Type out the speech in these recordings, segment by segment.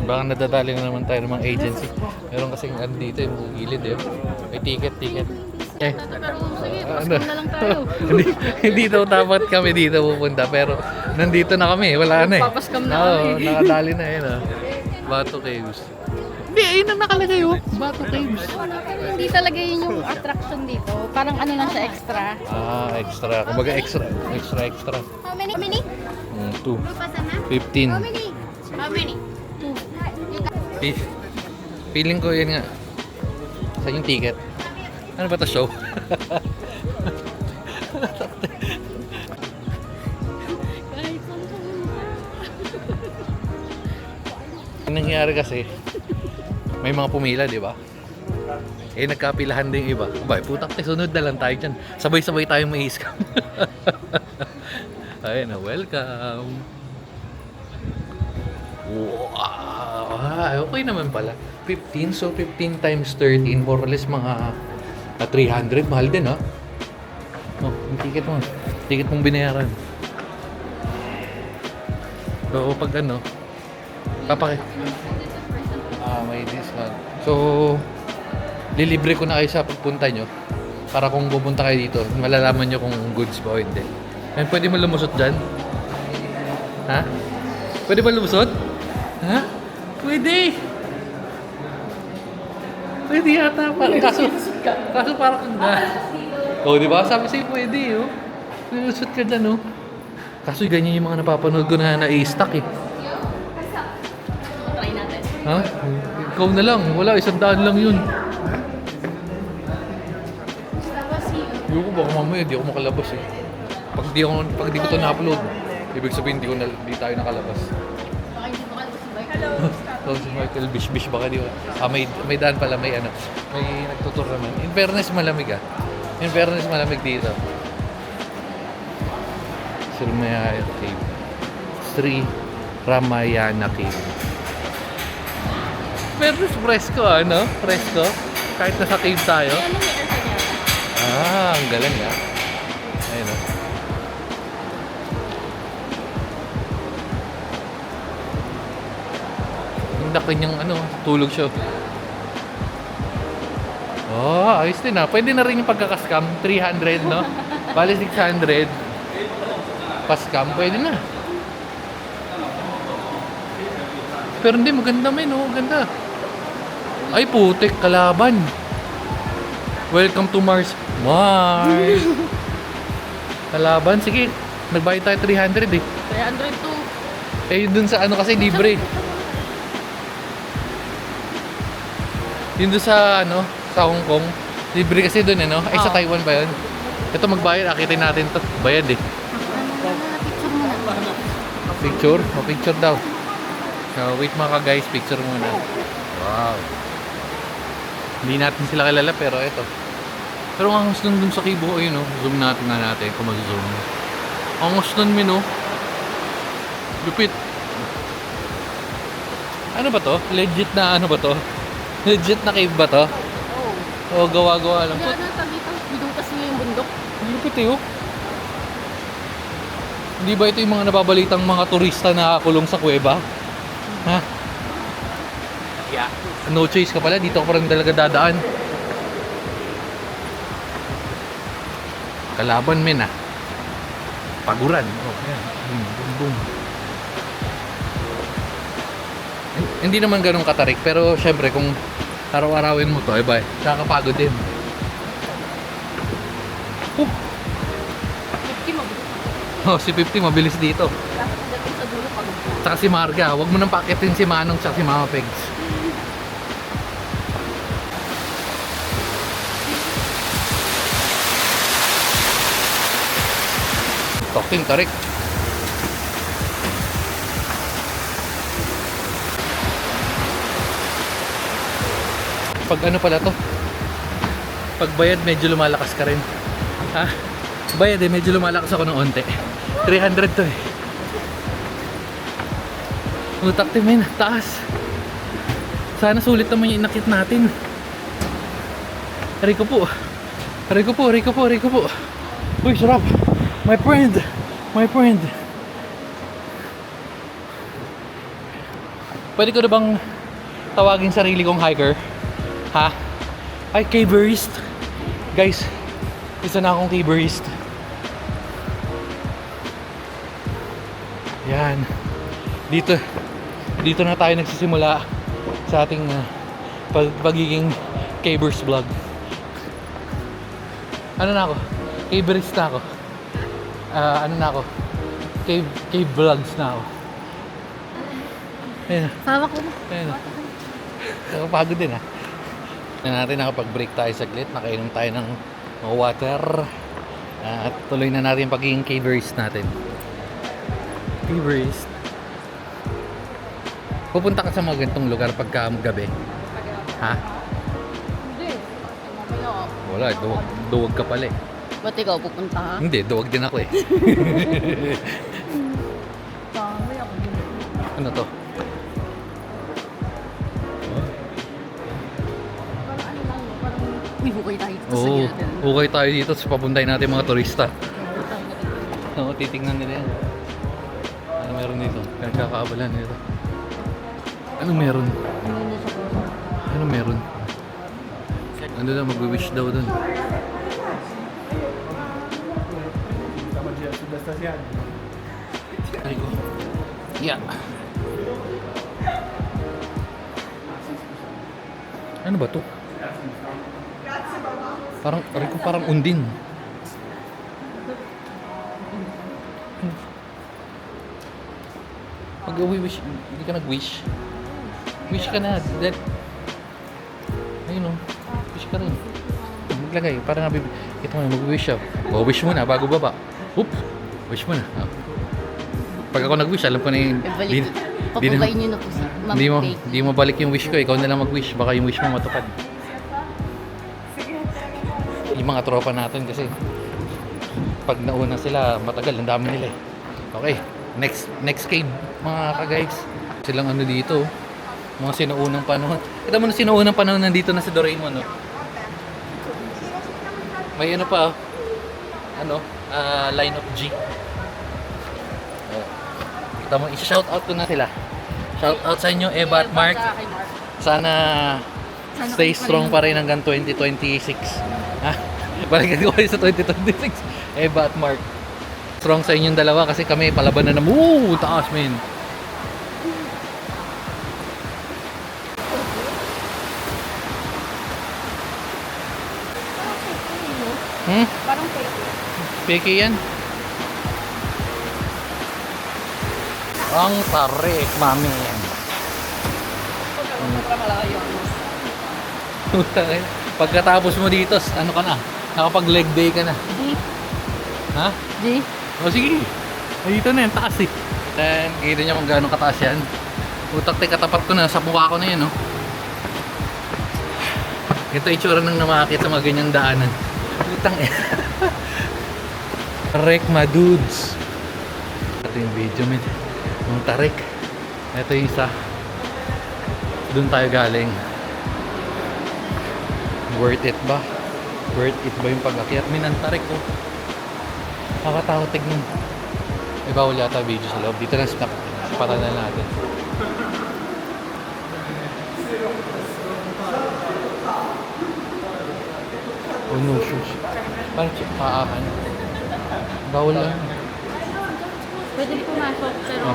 Baka nadadali na naman tayo ng mga agency. Meron kasing ano dito yung gilid eh. May ticket. Eh, Pero sige, ano? Pasko na lang tayo. hindi daw dapat kami dito pupunta pero nandito na kami. Wala na eh. Papaskam na Oo, kami. nakadali na yun ah. Bato Caves. Hindi, ayun ang nakalagay oh. Bato Caves. Hindi talaga yun yung attraction dito. Parang ano lang siya extra. Ah, extra. Kumbaga extra. How many? How many? 2. Pasana? 15. How many? How many? Two. Feeling ko yun nga. Saan yung ticket? Ano ba to show? Kahit saan ka punta. Ang nangyari kasi, may mga pumila, di ba? Eh, nagkapilahan din yung iba. Abay, putak, sunod na lang tayo dyan. Sabay-sabay tayong may scam. Ayun na, welcome. Wow, okay naman pala. 15, so 15 times 13, more or less mga 300. Mahal din, ha? Oh, yung ticket mo. Ticket mong binayaran. So, pag ano, may discount. So, lilibre ko na kayo sa pagpunta nyo. Para kung pupunta kayo dito, malalaman nyo kung goods ba o hindi. And pwede mo lumusot dyan? Ha? Pwede ba lumusot? Ha? Pwede! Pwede yata pa. Kaso parang oh, di ba? Sabi sa'yo pwede, oh. Lumusot ka dyan, oh. Kaso ganyan yung mga napapanood ko na na-i-stuck, eh. Try natin. Ha? Ikaw na lang. Wala, 100 lang yun. Yung ko baka mamaya, di ako makalabas eh. Pag di ko to na-upload, ibig sabihin di tayo nakalabas. Baka hindi mo kalabas si Mike. Hello. So, si Michael Bish baka di ko. May daan pala, may ano. May nagtutur naman. In fairness, malamig ah. In fairness, malamig dito. Sri Cave. Sri Ramayana Cave. Fairness, presko ano? Presko. Kahit nasa cave tayo. Ano may aircon yata? Ah, ang galing ah. Ayun oh. Ang laki niyang ano, tulog siya. Oh, ayos din ah. Pwede na rin yung pagkakascam. 300, no? Bali 600. Pascam, pwede na. Pero hindi, maganda men, oh. Maganda. Ay, putik, kalaban. Welcome to Mars. Mars! Kalaban, sige. Nagbayad tayo 300 eh. 302. Eh, yun dun sa ano kasi libre. Yun dun sa ano, sa Hong Kong. Libre kasi dun ano. Ay, sa Oo. Taiwan ba yun? Ito magbayad, akitin natin to. Bayad eh. Picture muna. Picture? O, picture daw. So, wait mga guys, picture muna. Wow. Hindi natin sila kilala pero ito. Pero ang angas nun dun sa kibo, ayun no. Zoom natin kung mag-zoom. Ang angas nun min no. Lupit. Ano ba to? Legit na ano ba to? Legit na cave ba to? Oo. O gawa-gawa lang. Kaya nata dito, binutas niyo yung bundok. Lupit eh oh. Hindi ba ito yung mga nababalitang mga turista na kulong sa kuweba? Ha? Yeah. No choice ka pala, dito ka pa rin talaga dadaan. Kalaban men ah. Paguran. Oh, yan. Boom, boom. Hindi naman ganun katarik, pero syempre kung araw-arawin mo to, eh ba, nakakapagod din. 50 mabilis. Oh, si 50 mabilis dito. Dapat pagdating sa dulo pagod ka. Tsaka si Marga, huwag mo nang pakitin si Manong tsaka si Mama Pegs. Talking tarik. Pag ano pala to? Pag bayad medyo lumalakas ka rin. Ha? Bayad eh, medyo lumalakas ako ng onte. 300 to eh. Utak men, taas. Sana sulit naman yung inakit natin. Rico po. Uy, sarap. My friend. Pwede ko na bang tawagin sarili kong hiker? Ha? Ay, caverist. Guys, isa na akong caverist. Yan. Dito na tayo nagsisimula sa ating pagiging cavers vlog. Ano na ako? Caverist na ako. Ano na ako? Cave vlogs na ako. Ayun na. Hawak ko. Ayun na. Nakapagod din ha. Natin nakapag-break tayo saglit. Nakainom tayo ng water. At tuloy na natin yung pagiging caverist natin. Caverist. Pupunta ka sa mga ganitong lugar pagka gabi. Ha? Hindi. Mamaya. Wala, duwag ka pala eh. Ba't ikaw pupunta ha? Hindi, duwag din ako eh. Mamaya ako din. Ano to? Parang ano lang, parang uy, hukay tayo dito sa Oo, gilid. okay tayo dito sa papuntay natin mga turista. Oo, titingnan nila yan. Ano meron dito? Pinagkakaabalan nito. Ano meron? Ano meron? Ano na, mag-wish daw dun. Ay ko. Yeah. Ano ba to? Parang undin. Mag-wish, hindi ka nag-wish. Wish ka na. That. Ayun o. Wish ka rin. Maglagay. Parang ito mo na, mag-wish siya. O, wish mo na bago baba. Oop. Wish mo na. Oh. Pag ako nag-wish, alam ko na yung... Balik. Papukain nyo na po si Ma'am Kate. Hindi mo balik yung wish ko. Ikaw na lang mag-wish. Baka yung wish mo matupad. Yung mga tropa natin kasi pag nauna sila, matagal. Ang dami nila eh. Okay. Next cave, mga ka-guys. Silang ano dito. Mga sinuunang panahon. Kita mo na sinuunang panahon nandito na si Doraemon. No? May ano pa. Line of G. Kita mo, i-shoutout ko na sila. Shoutout sa inyo, Eva at Mark. Sana stay strong pa rin hanggang 2026. Ha? Balikan ko kayo sa 2026. Eva at Mark. Strong sa inyong dalawa kasi kami palaban na taas men. Parang fake. Peke yan. Ang tarik, mami. Pagkatapos mo dito, ano ka na? Nakapag leg day ka na. Ha? Di? O sige. Dito na yan, taas eh. Then, kita niya kung gaano kataas yan. Utak katapat ko na, sa mukha ko na yan, no? Ito itsura nang namakit sa mga ganyang daanan. Utang eh. Tarik, ma dudes. Ito yung video, men. Ang tarik. Ito yung isa. Doon tayo galing. Worth it ba? Worth it ba yung pag-akyat? Men, ang tarik, oh. Nakakatakot tignan. May bawal yata video sa loob. Dito na snap. Patanan natin. Oh no, shoes. Parang paakan. Bawal lang. Pwede pumasok pero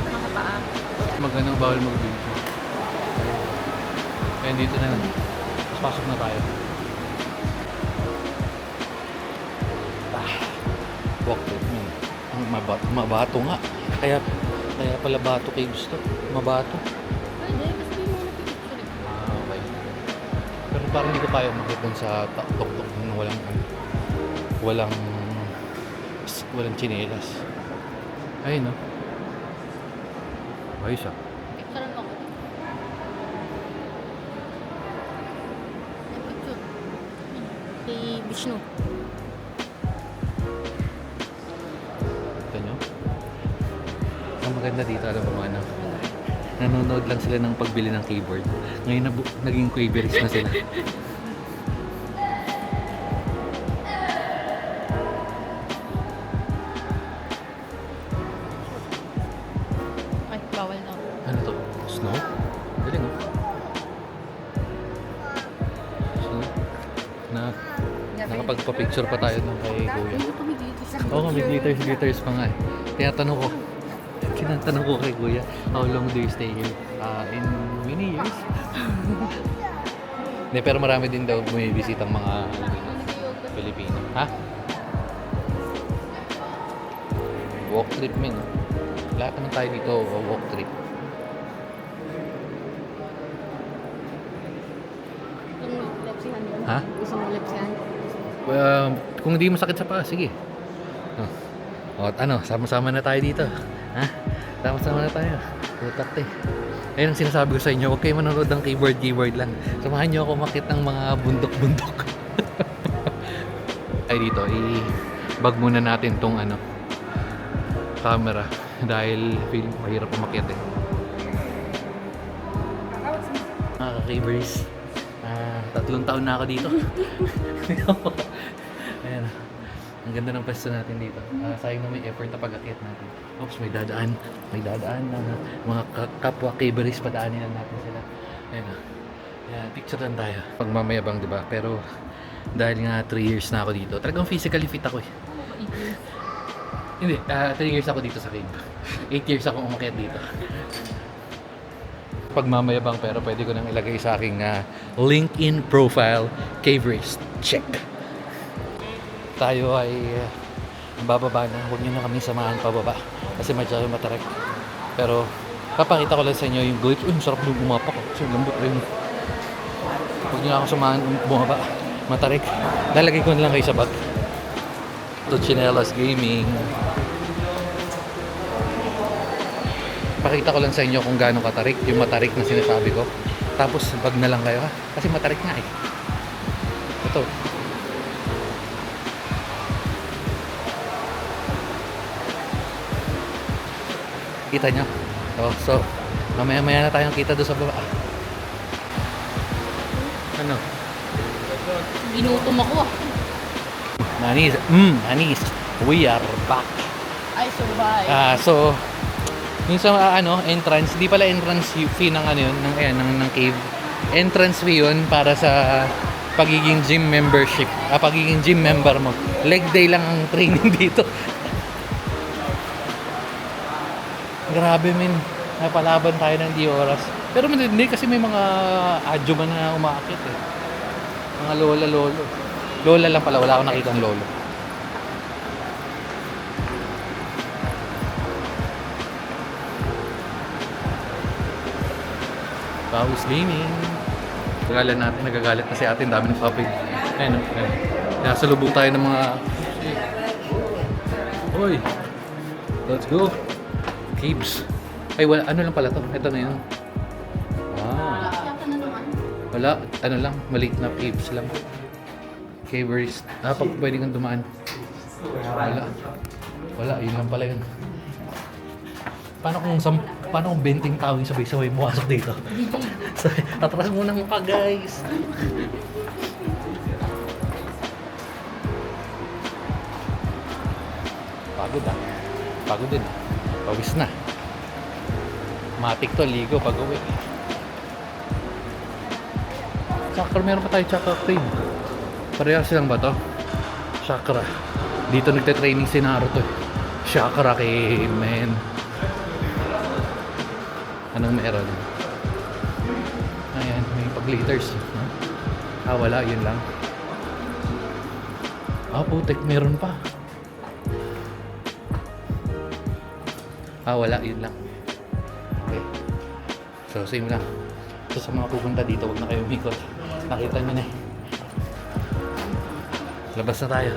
makapaa. Magandang bawal mag-video. Kaya dito na lang. Pasok na tayo. Walk with me. Mabato nga. Kaya pala bato kayo gusto. Mabato. Pwede, kasi di mo napipicture. Okay. Pero parang hindi ko kaya umakit dun sa tok-tok na walang tsinelas. Ayun, no? Ayos ah. Picturean ako. Picture. Kay Vishnu. Ito nyo? Ang maganda dito, alam mo ano? Nanonood lang sila ng pagbili ng keyboard. Ngayon naging keyboardist na sila. Ay, bawal daw. Ano to? magpa-picture pa tayo ng kay Kuya. Oo, may glitters pa nga eh. Tinatanong ko kay Kuya, how long do you stay here? In many years. Hindi, pero marami din daw bumibisita ang mga Pilipino. Ha? Walk trip, men. Lahat naman tayo dito, walk trip. Ha? Gusto mo lepsihan? Kung hindi masakit sa paa, sige. Sama-sama na tayo dito. Ha? Sama-sama na tayo. Tutak eh. Ayun ang sinasabi ko sa inyo, huwag kayo manonood ng keyboard lang. Samahan nyo ako makit ng mga bundok-bundok. Ay dito, i-bag muna natin tong camera. Dahil feel mahirap umakyat eh. Mga ka-keyboarders, 3 taon na ako dito. Ayan. Ang ganda ng pwesto natin dito. Sayang na may effort na pag-akyat natin. Oops, may dadaan. May dadaan na mga kapwa keyboarders, padaanin na natin sila. Ayan. Ayan, picture lang tayo. Pagmamayabang, di ba? Pero dahil nga 3 years na ako dito, talagang physically fit ako eh. Hindi, 3 years ako dito sa cave. 8 years ako umakyat dito. Pagmamayabang, pero pwede ko nang ilagay sa aking LinkedIn profile, Cave Race. Check. Tayo ay bababa na. Huwag nyo na kami samahan pababa kasi medyo matarik. Pero papakita ko lang sa inyo yung glitch. Uy, masarap doon bumapak. Kasi lambot rin. Huwag nyo na ako samahan bumaba. Matarik. Lalagay ko na lang kayo sa bag. To Chinelas Gaming. Pakita ko lang sa inyo kung gaano katarik, yung matarik na sinasabi ko. Tapos bag na lang kayo ha, kasi matarik nga eh. Ito. Kita nyo? So mamaya-maya na tayong kita doon sa baba. Ano? Ginutom ako ah. Anis, we are back. I survive. So yung sa entrance, di pala entrance fee ng yun, ng cave. Entrance fee yun para sa pagiging gym membership. Pagiging gym member mo. Leg day lang ang training dito. Grabe men, napalaban tayo ng di oras. Pero hindi kasi may mga adyo man na umaakit eh. Mga lolo. Lola lang pala, wala akong nakitang lolo. Paus Gaming. Tagalan natin, nagagalit na si atin, dami ng topic. Ayun. Nasalubong tayo ng mga... Hoy! Let's go! Caves. Ay, wala, ano lang pala to? Ito na yun. Wala, lang, maliit na caves lang. Cavers. Pag pwede kang dumaan. Wala, yun lang pala yun. Paano kung 20 tao yung sabay-sabay pumasok dito? Atras muna mukha, guys. Pagod din. Pawis na. Matik to, ligo pag uwi. Chakra, meron pa tayo chakra trade. Parehas lang ba to? Chakra. Dito nagte-training si Naruto. Chakra kay men. Anong meron? Ayan, may pag-glitters. Wala, yun lang. Putek, meron pa. Wala, yun lang. Okay. So, same lang. So, sa mga pupunta dito, huwag na kayo umikot. Nakita nyo na eh. Labas na tayo.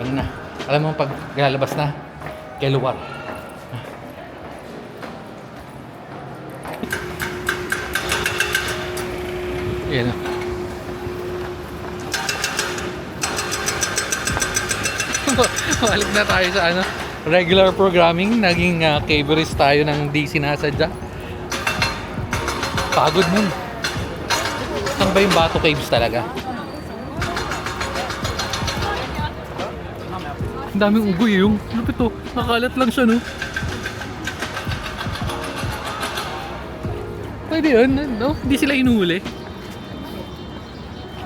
Ano na? Alam mo, pag lalabas na, kay luwar. Yan o. Balik na tayo sa regular programming. Naging caverist tayo ng di sinasadya. Pagod nun. Saan ba yung Bato Caves talaga? Ang daming ugoy yung. Ano ito? Nakalat lang siya, no? Pwede yun, no? Hindi sila inuhuli.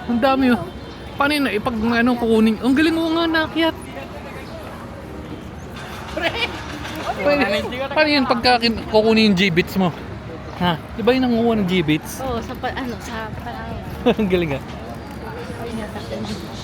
Ang dami, oh. Paano yun? Pag ano, kukunin. Ang galing mo nga naakyat. Paano yun pagka kukunin yung G-Bits mo? Ha? Di ba yung nanguha ng G-Bits? Oo, sa parang... Ang galing ah. Ay, natakot.